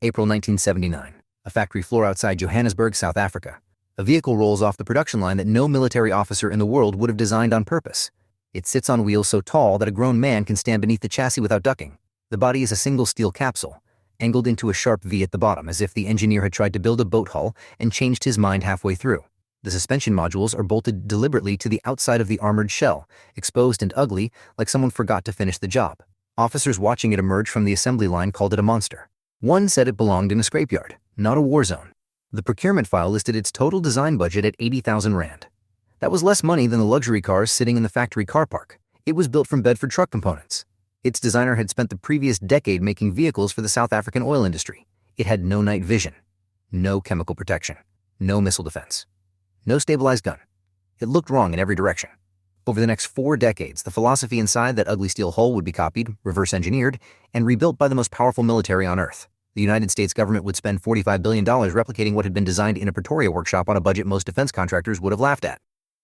April 1979. A factory floor outside Johannesburg, South Africa. A vehicle rolls off the production line that no military officer in the world would have designed on purpose. It sits on wheels so tall that a grown man can stand beneath the chassis without ducking. The body is a single steel capsule, angled into a sharp V at the bottom, as if the engineer had tried to build a boat hull and changed his mind halfway through. The suspension modules are bolted deliberately to the outside of the armored shell, exposed and ugly, like someone forgot to finish the job. Officers watching it emerge from the assembly line called it a monster. One said it belonged in a scrapyard, not a war zone. The procurement file listed its total design budget at 80,000 rand. That was less money than the luxury cars sitting in the factory car park. It was built from Bedford truck components. Its designer had spent the previous decade making vehicles for the South African oil industry. It had no night vision, no chemical protection, no missile defense, no stabilized gun. It looked wrong in every direction. Over the next 4 decades, the philosophy inside that ugly steel hull would be copied, reverse engineered, and rebuilt by the most powerful military on Earth. The United States government would spend $45 billion replicating what had been designed in a Pretoria workshop on a budget most defense contractors would have laughed at.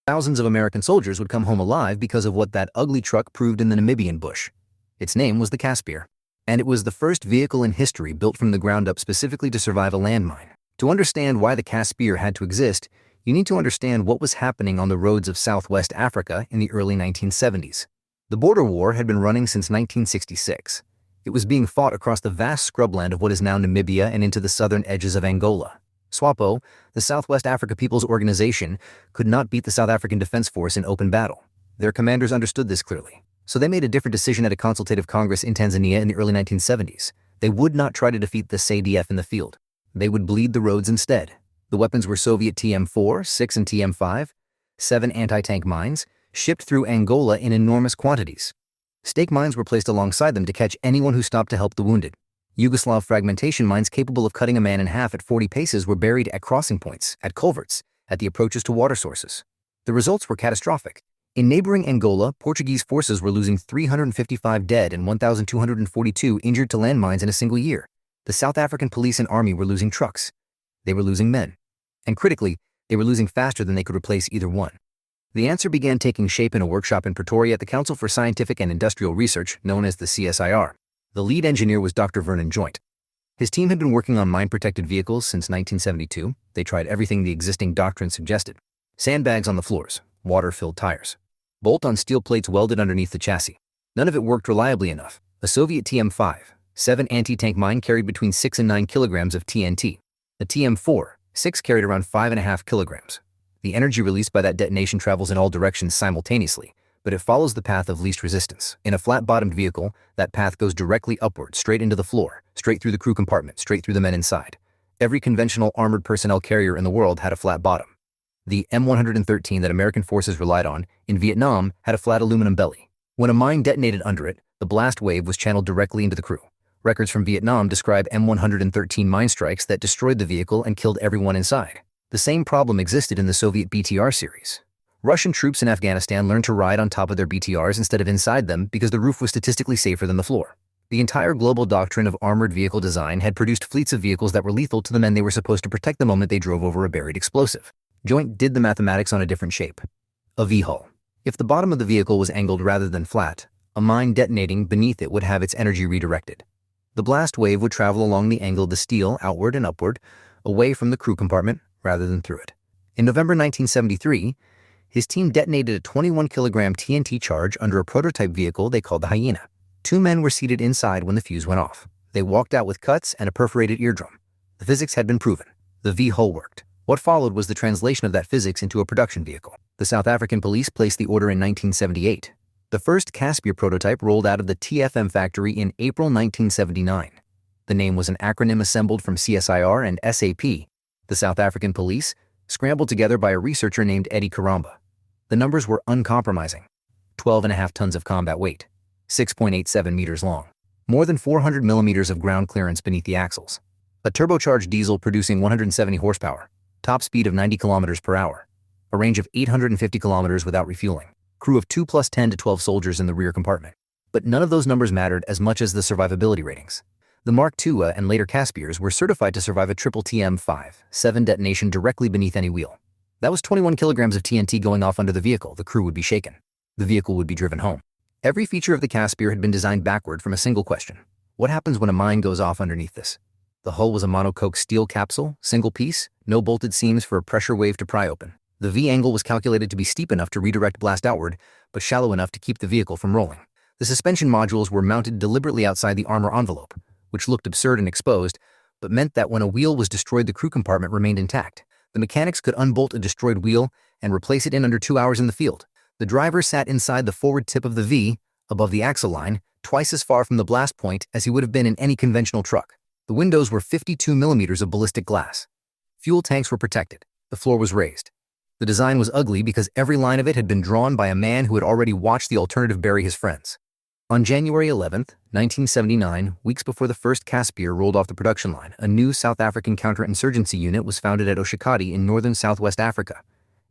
Thousands of American soldiers would come home alive because of what that ugly truck proved in the Namibian bush. Its name was the Casspir, and it was the first vehicle in history built from the ground up specifically to survive a landmine. To understand why the Casspir had to exist, you need to understand what was happening on the roads of Southwest Africa in the early 1970s. The border war had been running since 1966. It was being fought across the vast scrubland of what is now Namibia and into the southern edges of Angola. SWAPO, the Southwest Africa People's Organization, could not beat the South African Defense Force in open battle. Their commanders understood this clearly, so they made a different decision at a consultative congress in Tanzania in the early 1970s. They would not try to defeat the SADF in the field. They would bleed the roads instead. The weapons were Soviet TM-46 and TM-57 anti-tank mines, shipped through Angola in enormous quantities. Stake mines were placed alongside them to catch anyone who stopped to help the wounded. Yugoslav fragmentation mines capable of cutting a man in half at 40 paces were buried at crossing points, at culverts, at the approaches to water sources. The results were catastrophic. In neighboring Angola, Portuguese forces were losing 355 dead and 1,242 injured to landmines in a single year. The South African police and army were losing trucks. They were losing men. And critically, they were losing faster than they could replace either one. The answer began taking shape in a workshop in Pretoria at the Council for Scientific and Industrial Research, known as the CSIR. The lead engineer was Dr. Vernon Joynt. His team had been working on mine-protected vehicles since 1972. They tried everything the existing doctrine suggested. Sandbags on the floors, water-filled tires, bolt-on steel plates welded underneath the chassis. None of it worked reliably enough. A Soviet TM-57 anti-tank mine carried between 6 and 9 kilograms of TNT. A TM-46 carried around 5.5 kilograms. The energy released by that detonation travels in all directions simultaneously, but it follows the path of least resistance. In a flat-bottomed vehicle, that path goes directly upward, straight into the floor, straight through the crew compartment, straight through the men inside. Every conventional armored personnel carrier in the world had a flat bottom. The M113 that American forces relied on in Vietnam had a flat aluminum belly. When a mine detonated under it, the blast wave was channeled directly into the crew. Records from Vietnam describe M113 mine strikes that destroyed the vehicle and killed everyone inside. The same problem existed in the Soviet BTR series. Russian troops in Afghanistan learned to ride on top of their BTRs instead of inside them because the roof was statistically safer than the floor. The entire global doctrine of armored vehicle design had produced fleets of vehicles that were lethal to the men they were supposed to protect the moment they drove over a buried explosive. Joynt did the mathematics on a different shape. A V-hull. If the bottom of the vehicle was angled rather than flat, a mine detonating beneath it would have its energy redirected. The blast wave would travel along the angle of the steel outward and upward, away from the crew compartment rather than through it. In November 1973, his team detonated a 21-kilogram TNT charge under a prototype vehicle they called the Hyena. 2 men were seated inside when the fuse went off. They walked out with cuts and a perforated eardrum. The physics had been proven. The V-hull worked. What followed was the translation of that physics into a production vehicle. The South African police placed the order in 1978. The first Casspir prototype rolled out of the TFM factory in April 1979. The name was an acronym assembled from CSIR and SAP. The South African police, scrambled together by a researcher named Eddie Karamba. The numbers were uncompromising. 12.5 tons of combat weight, 6.87 meters long, more than 400 millimeters of ground clearance beneath the axles. A turbocharged diesel producing 170 horsepower, top speed of 90 kilometers per hour, a range of 850 kilometers without refueling, crew of 2 plus 10 to 12 soldiers in the rear compartment. But none of those numbers mattered as much as the survivability ratings. The Mark II and later Casspirs were certified to survive a triple TM-57 detonation directly beneath any wheel. That was 21 kilograms of TNT going off under the vehicle. The crew would be shaken. The vehicle would be driven home. Every feature of the Casspir had been designed backward from a single question. What happens when a mine goes off underneath this? The hull was a monocoque steel capsule, single piece, no bolted seams for a pressure wave to pry open. The V angle was calculated to be steep enough to redirect blast outward, but shallow enough to keep the vehicle from rolling. The suspension modules were mounted deliberately outside the armor envelope, which looked absurd and exposed, but meant that when a wheel was destroyed, the crew compartment remained intact. The mechanics could unbolt a destroyed wheel and replace it in under 2 hours in the field. The driver sat inside the forward tip of the V, above the axle line, twice as far from the blast point as he would have been in any conventional truck. The windows were 52 millimeters of ballistic glass. Fuel tanks were protected. The floor was raised. The design was ugly because every line of it had been drawn by a man who had already watched the alternative bury his friends. On January 11, 1979, weeks before the first Casspir rolled off the production line, a new South African counter-insurgency unit was founded at Oshakati in northern Southwest Africa.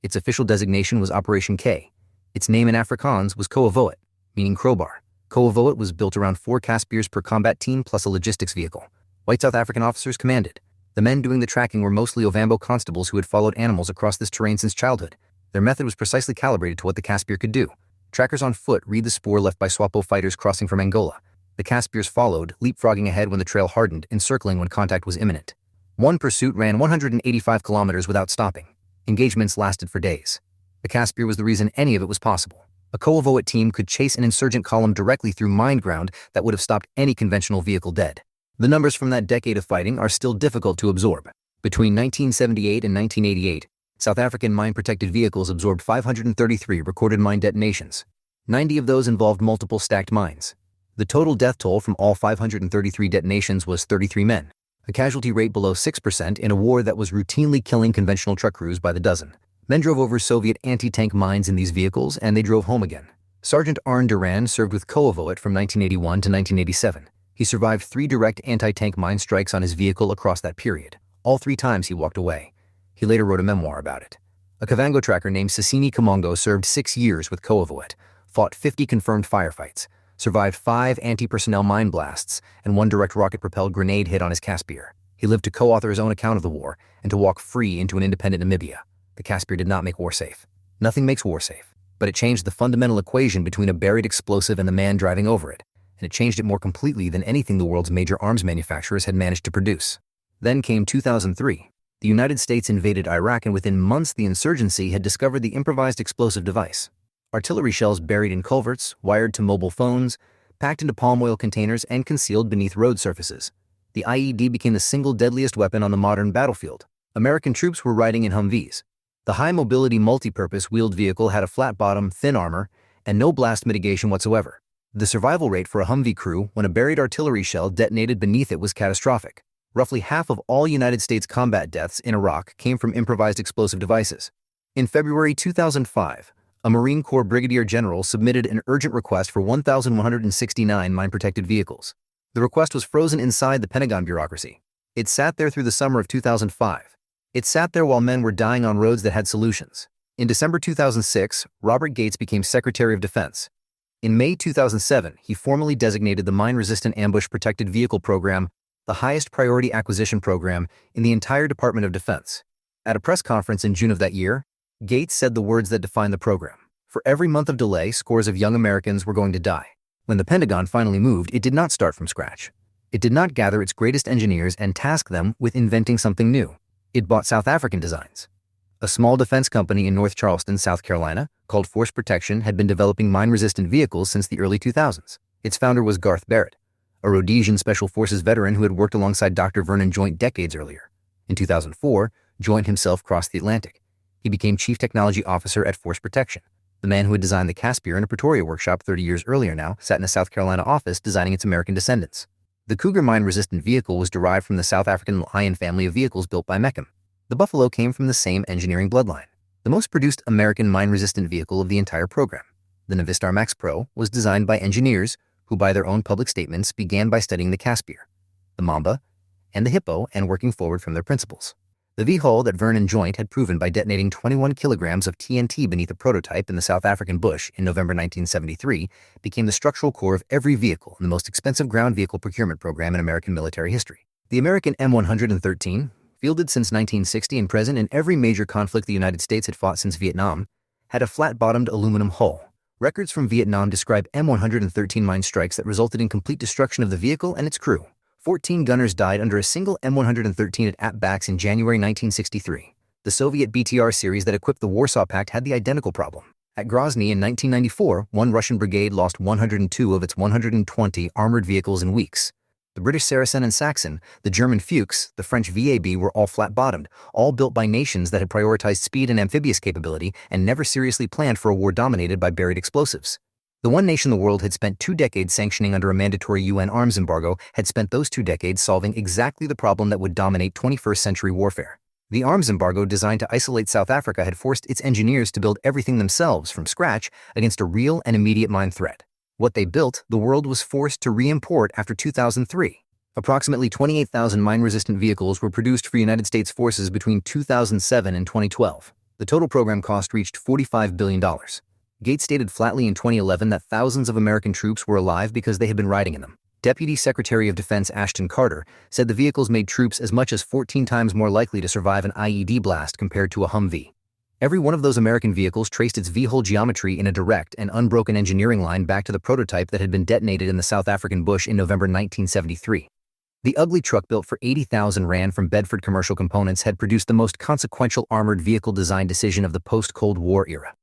Its official designation was Operation K. Its name in Afrikaans was Koevoet, meaning crowbar. Koevoet was built around 4 Casspirs per combat team plus a logistics vehicle. White South African officers commanded. The men doing the tracking were mostly Ovambo constables who had followed animals across this terrain since childhood. Their method was precisely calibrated to what the Casspir could do. Trackers on foot read the spoor left by SWAPO fighters crossing from Angola. The Casspirs followed, leapfrogging ahead when the trail hardened, encircling when contact was imminent. One pursuit ran 185 kilometers without stopping. Engagements lasted for days. The Casspir was the reason any of it was possible. A Koevoet team could chase an insurgent column directly through mined ground that would have stopped any conventional vehicle dead. The numbers from that decade of fighting are still difficult to absorb. Between 1978 and 1988, South African mine-protected vehicles absorbed 533 recorded mine detonations. 90 of those involved multiple stacked mines. The total death toll from all 533 detonations was 33 men, a casualty rate below 6% in a war that was routinely killing conventional truck crews by the dozen. Men drove over Soviet anti-tank mines in these vehicles, and they drove home again. Sergeant Arne Duran served with Koevoet from 1981 to 1987. He survived 3 direct anti-tank mine strikes on his vehicle across that period. All 3 times he walked away. He later wrote a memoir about it. A Kavango tracker named Sisini Kamongo served 6 years with Koevoet, fought 50 confirmed firefights, survived 5 anti-personnel mine blasts, and 1 direct rocket-propelled grenade hit on his Casspir. He lived to co-author his own account of the war and to walk free into an independent Namibia. The Casspir did not make war safe. Nothing makes war safe, but it changed the fundamental equation between a buried explosive and the man driving over it, and it changed it more completely than anything the world's major arms manufacturers had managed to produce. Then came 2003. The United States invaded Iraq, and within months the insurgency had discovered the improvised explosive device. Artillery shells buried in culverts, wired to mobile phones, packed into palm oil containers, and concealed beneath road surfaces. The IED became the single deadliest weapon on the modern battlefield. American troops were riding in Humvees. The high-mobility multi-purpose wheeled vehicle had a flat bottom, thin armor, and no blast mitigation whatsoever. The survival rate for a Humvee crew when a buried artillery shell detonated beneath it was catastrophic. Roughly half of all United States combat deaths in Iraq came from improvised explosive devices. In February 2005, a Marine Corps Brigadier General submitted an urgent request for 1,169 mine-protected vehicles. The request was frozen inside the Pentagon bureaucracy. It sat there through the summer of 2005. It sat there while men were dying on roads that had solutions. In December 2006, Robert Gates became Secretary of Defense. In May 2007, he formally designated the Mine-Resistant Ambush Protected Vehicle Program the highest priority acquisition program in the entire Department of Defense. At a press conference in June of that year, Gates said the words that define the program. For every month of delay, scores of young Americans were going to die. When the Pentagon finally moved, it did not start from scratch. It did not gather its greatest engineers and task them with inventing something new. It bought South African designs. A small defense company in North Charleston, South Carolina, called Force Protection, had been developing mine-resistant vehicles since the early 2000s. Its founder was Garth Barrett, a Rhodesian Special Forces veteran who had worked alongside Dr. Vernon Joynt decades earlier. In 2004, Joynt himself crossed the Atlantic. He became Chief Technology Officer at Force Protection. The man who had designed the Casspir in a Pretoria workshop 30 years earlier now sat in a South Carolina office designing its American descendants. The Cougar mine-resistant vehicle was derived from the South African Lion family of vehicles built by Meckham. The Buffalo came from the same engineering bloodline. The most produced American mine-resistant vehicle of the entire program, the Navistar MaxxPro, was designed by engineers who, by their own public statements, began by studying the Casspir, the Mamba, and the Hippo, and working forward from their principles. The V-hull that Vernon Joynt had proven by detonating 21 kilograms of TNT beneath a prototype in the South African bush in November 1973 became the structural core of every vehicle in the most expensive ground vehicle procurement program in American military history. The American M113, fielded since 1960 and present in every major conflict the United States had fought since Vietnam, had a flat-bottomed aluminum hull. Records from Vietnam describe M113 mine strikes that resulted in complete destruction of the vehicle and its crew. 14 gunners died under a single M113 at APBAX in January 1963. The Soviet BTR series that equipped the Warsaw Pact had the identical problem. At Grozny in 1994, one Russian brigade lost 102 of its 120 armored vehicles in weeks. The British Saracen and Saxon, the German Fuchs, the French VAB were all flat-bottomed, all built by nations that had prioritized speed and amphibious capability and never seriously planned for a war dominated by buried explosives. The one nation the world had spent 2 decades sanctioning under a mandatory UN arms embargo had spent those 2 decades solving exactly the problem that would dominate 21st century warfare. The arms embargo designed to isolate South Africa had forced its engineers to build everything themselves from scratch against a real and immediate mine threat. What they built, the world was forced to re-import after 2003. Approximately 28,000 mine-resistant vehicles were produced for United States forces between 2007 and 2012. The total program cost reached $45 billion. Gates stated flatly in 2011 that thousands of American troops were alive because they had been riding in them. Deputy Secretary of Defense Ashton Carter said the vehicles made troops as much as 14 times more likely to survive an IED blast compared to a Humvee. Every one of those American vehicles traced its V-hole geometry in a direct and unbroken engineering line back to the prototype that had been detonated in the South African bush in November 1973. The ugly truck built for $80,000 from Bedford Commercial Components had produced the most consequential armored vehicle design decision of the post-Cold War era.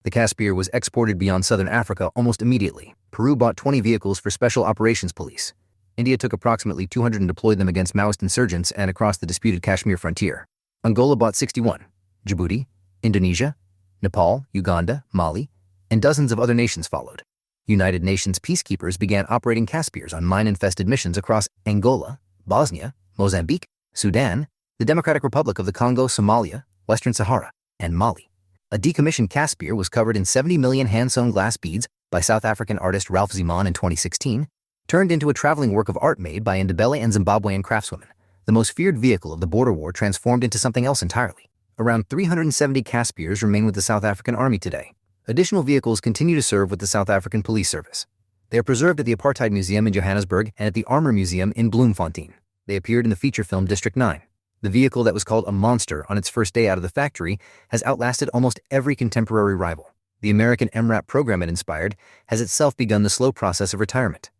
The Casspir was exported beyond southern Africa almost immediately. Peru bought 20 vehicles for Special Operations Police. India took approximately 200 and deployed them against Maoist insurgents and across the disputed Kashmir frontier. Angola bought 61. Djibouti, Indonesia, Nepal, Uganda, Mali, and dozens of other nations followed. United Nations peacekeepers began operating Caspirs on mine-infested missions across Angola, Bosnia, Mozambique, Sudan, the Democratic Republic of the Congo, Somalia, Western Sahara, and Mali. A decommissioned Casspir was covered in 70 million hand-sewn glass beads by South African artist Ralph Ziman in 2016, turned into a traveling work of art made by Ndebele and Zimbabwean craftswomen. The most feared vehicle of the border war transformed into something else entirely. Around 370 Casspirs remain with the South African Army today. Additional vehicles continue to serve with the South African Police Service. They are preserved at the Apartheid Museum in Johannesburg and at the Armor Museum in Bloemfontein. They appeared in the feature film District 9. The vehicle that was called a monster on its first day out of the factory has outlasted almost every contemporary rival. The American MRAP program it inspired has itself begun the slow process of retirement.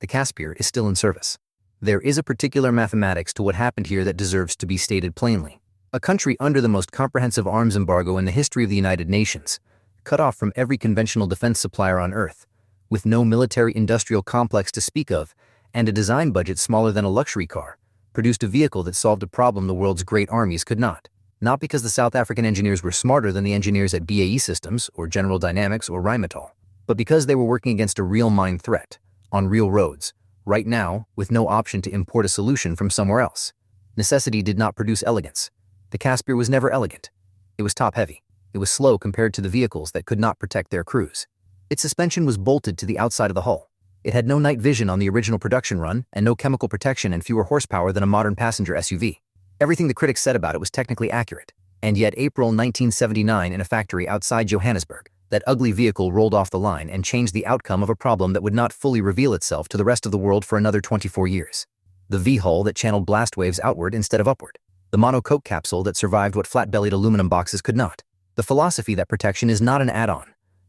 The Casspir is still in service. There is a particular mathematics to what happened here that deserves to be stated plainly. A country under the most comprehensive arms embargo in the history of the United Nations, cut off from every conventional defense supplier on Earth, with no military-industrial complex to speak of, and a design budget smaller than a luxury car, produced a vehicle that solved a problem the world's great armies could not. Not because the South African engineers were smarter than the engineers at BAE Systems or General Dynamics or Rheinmetall, but because they were working against a real mine threat, on real roads, right now, with no option to import a solution from somewhere else. Necessity did not produce elegance. The Casspir was never elegant. It was top-heavy. It was slow compared to the vehicles that could not protect their crews. Its suspension was bolted to the outside of the hull. It had no night vision on the original production run and no chemical protection and fewer horsepower than a modern passenger SUV. Everything the critics said about it was technically accurate. And yet April 1979 in a factory outside Johannesburg, that ugly vehicle rolled off the line and changed the outcome of a problem that would not fully reveal itself to the rest of the world for another 24 years. The V-hull that channeled blast waves outward instead of upward. The monocoque capsule that survived what flat-bellied aluminum boxes could not. The philosophy that protection is not an add-on,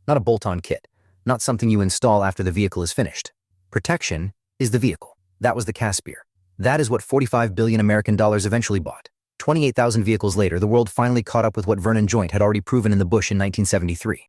not a bolt-on kit, not something you install after the vehicle is finished. Protection is the vehicle. That was the Casspir. That is what $45 billion American dollars eventually bought. 28,000 vehicles later, the world finally caught up with what Vernon Joynt had already proven in the bush in 1973.